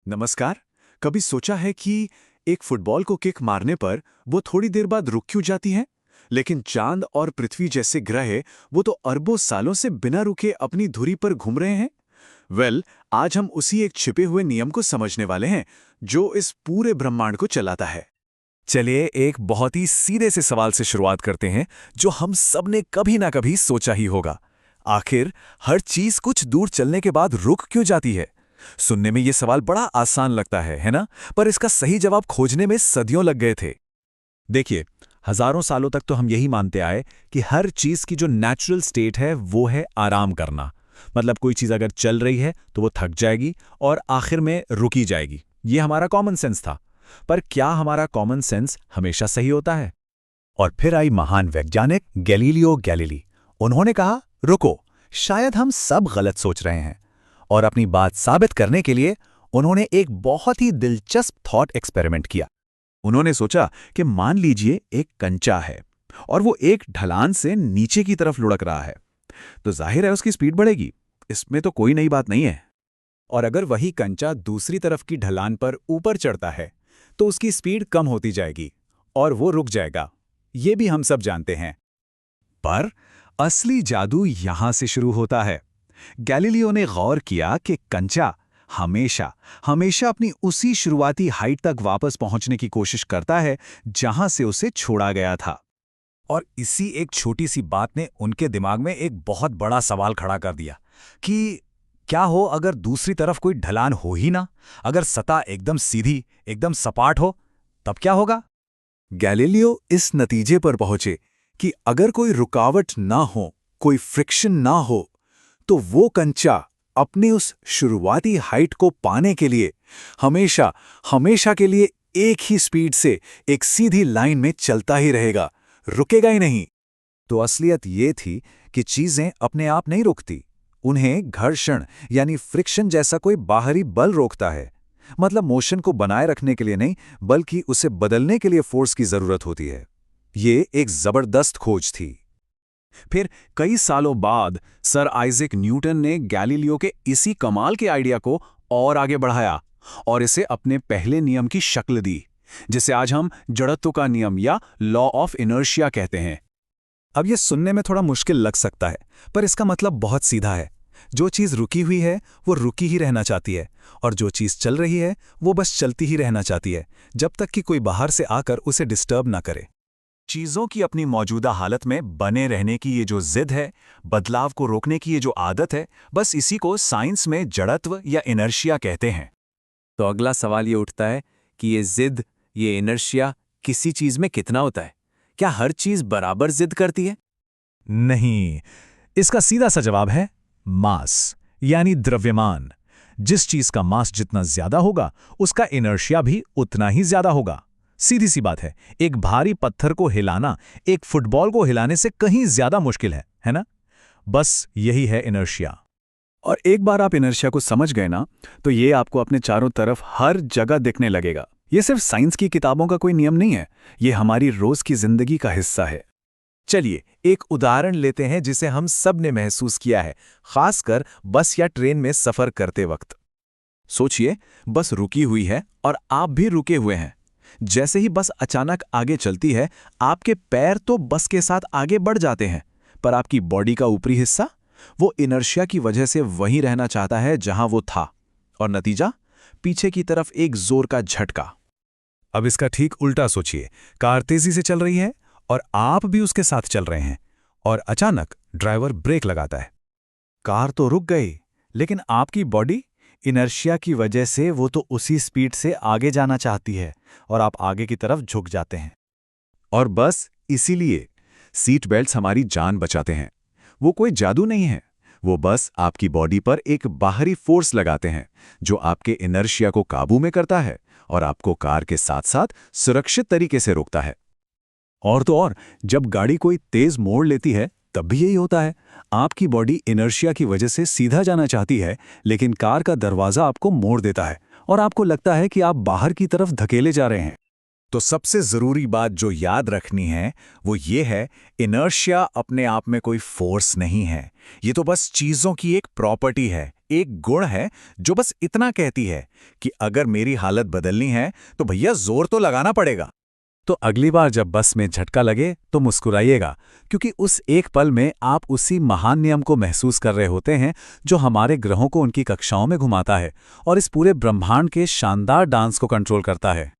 नमस्कार। कभी सोचा है कि एक फुटबॉल को किक मारने पर वो थोड़ी देर बाद रुक क्यों जाती है, लेकिन चांद और पृथ्वी जैसे ग्रह वो तो अरबों सालों से बिना रुके अपनी धुरी पर घूम रहे हैं। आज हम उसी एक छिपे हुए नियम को समझने वाले हैं जो इस पूरे ब्रह्मांड को चलाता है। चलिए एक बहुत ही सीधे से सवाल से शुरुआत करते हैं जो हम सब ने कभी ना कभी सोचा ही होगा। आखिर हर चीज कुछ दूर चलने के बाद रुक क्यों जाती है? सुनने में ये सवाल बड़ा आसान लगता है ना? पर इसका सही जवाब खोजने में सदियों लग गए थे। देखिए, हजारों सालों तक तो हम यही मानते आए कि हर चीज की जो नेचुरल स्टेट है वो है आराम करना। मतलब कोई चीज अगर चल रही है तो वो थक जाएगी और आखिर में रुकी जाएगी। ये हमारा कॉमन सेंस था। पर क्या हमारा कॉमन सेंस हमेशा सही होता है? और फिर आई महान वैज्ञानिक गैलीलियो गैलीली। उन्होंने कहा, रुको, शायद हम सब गलत सोच रहे हैं। और अपनी बात साबित करने के लिए उन्होंने एक बहुत ही दिलचस्प थॉट एक्सपेरिमेंट किया। उन्होंने सोचा कि मान लीजिए एक कंचा है और वो एक ढलान से नीचे की तरफ लुढ़क रहा है, तो जाहिर है उसकी स्पीड बढ़ेगी। इसमें तो कोई नई बात नहीं है। और अगर वही कंचा दूसरी तरफ की ढलान पर ऊपर चढ़ता है तो उसकी स्पीड कम होती जाएगी और वो रुक जाएगा। ये भी हम सब जानते हैं। पर असली जादू यहां से शुरू होता है। गैलीलियो ने गौर किया कि कंचा हमेशा हमेशा अपनी उसी शुरुआती हाइट तक वापस पहुंचने की कोशिश करता है जहां से उसे छोड़ा गया था। और इसी एक छोटी सी बात ने उनके दिमाग में एक बहुत बड़ा सवाल खड़ा कर दिया कि क्या हो अगर दूसरी तरफ कोई ढलान हो ही ना? अगर सतह एकदम सीधी, एकदम सपाट हो, तब क्या होगा? गैलीलियो इस नतीजे पर पहुंचे कि अगर कोई रुकावट ना हो, कोई फ्रिक्शन ना हो, तो वो कंचा अपने उस शुरुआती हाइट को पाने के लिए हमेशा हमेशा के लिए एक ही स्पीड से एक सीधी लाइन में चलता ही रहेगा, रुकेगा ही नहीं। तो असलियत ये थी कि चीजें अपने आप नहीं रुकती। उन्हें घर्षण यानी फ्रिक्शन जैसा कोई बाहरी बल रोकता है। मतलब मोशन को बनाए रखने के लिए नहीं, बल्कि उसे बदलने के लिए फोर्स की जरूरत होती है। ये एक जबरदस्त खोज थी। फिर कई सालों बाद सर आइजैक न्यूटन ने गैलीलियो के इसी कमाल के आइडिया को और आगे बढ़ाया और इसे अपने पहले नियम की शक्ल दी, जिसे आज हम जड़त्व का नियम या लॉ ऑफ इनर्शिया कहते हैं। अब यह सुनने में थोड़ा मुश्किल लग सकता है, पर इसका मतलब बहुत सीधा है। जो चीज रुकी हुई है वो रुकी ही रहना चाहती है, और जो चीज चल रही है वो बस चलती ही रहना चाहती है, जब तक कि कोई बाहर से आकर उसे डिस्टर्ब ना करे। चीजों की अपनी मौजूदा हालत में बने रहने की ये जो जिद है, बदलाव को रोकने की ये जो आदत है, बस इसी को साइंस में जड़त्व या इनर्शिया कहते हैं। तो अगला सवाल ये उठता है कि ये जिद, ये इनर्शिया किसी चीज में कितना होता है? क्या हर चीज बराबर जिद करती है? नहीं, इसका सीधा सा जवाब है मास, यानी द्रव्यमान। जिस चीज का मास जितना ज्यादा होगा उसका इनर्शिया भी उतना ही ज्यादा होगा। सीधी सी बात है, एक भारी पत्थर को हिलाना एक फुटबॉल को हिलाने से कहीं ज्यादा मुश्किल है ना? बस यही है इनर्शिया। और एक बार आप इनर्शिया को समझ गए ना, तो ये आपको अपने चारों तरफ हर जगह दिखने लगेगा। ये सिर्फ साइंस की किताबों का कोई नियम नहीं है, ये हमारी रोज की जिंदगी का हिस्सा है। चलिए एक उदाहरण लेते हैं जिसे हम सब ने महसूस किया है, खासकर बस या ट्रेन में सफर करते वक्त। सोचिए, बस रुकी हुई है और आप भी रुके हुए हैं। जैसे ही बस अचानक आगे चलती है, आपके पैर तो बस के साथ आगे बढ़ जाते हैं, पर आपकी बॉडी का ऊपरी हिस्सा वो इनर्शिया की वजह से वहीं रहना चाहता है जहां वो था, और नतीजा पीछे की तरफ एक जोर का झटका। अब इसका ठीक उल्टा सोचिए, कार तेजी से चल रही है और आप भी उसके साथ चल रहे हैं, और अचानक ड्राइवर ब्रेक लगाता है। कार तो रुक गई, लेकिन आपकी बॉडी इनर्शिया की वजह से वो तो उसी स्पीड से आगे जाना चाहती है और आप आगे की तरफ झुक जाते हैं। और बस इसीलिए सीट बेल्ट्स हमारी जान बचाते हैं। वो कोई जादू नहीं है, वो बस आपकी बॉडी पर एक बाहरी फोर्स लगाते हैं जो आपके इनर्शिया को काबू में करता है और आपको कार के साथ साथ सुरक्षित तरीके से रोकता है। और तो और, जब गाड़ी कोई तेज मोड़ लेती है तब भी यही होता है। आपकी बॉडी इनर्शिया की वजह से सीधा जाना चाहती है, लेकिन कार का दरवाजा आपको मोड़ देता है और आपको लगता है कि आप बाहर की तरफ धकेले जा रहे हैं। तो सबसे जरूरी बात जो याद रखनी है वो ये है, इनर्शिया अपने आप में कोई फोर्स नहीं है। ये तो बस चीजों की एक प्रॉपर्टी है, एक गुण है जो बस इतना कहती है कि अगर मेरी हालत बदलनी है तो भैया जोर तो लगाना पड़ेगा। तो अगली बार जब बस में झटका लगे तो मुस्कुराइएगा, क्योंकि उस एक पल में आप उसी महान नियम को महसूस कर रहे होते हैं जो हमारे ग्रहों को उनकी कक्षाओं में घुमाता है और इस पूरे ब्रह्मांड के शानदार डांस को कंट्रोल करता है।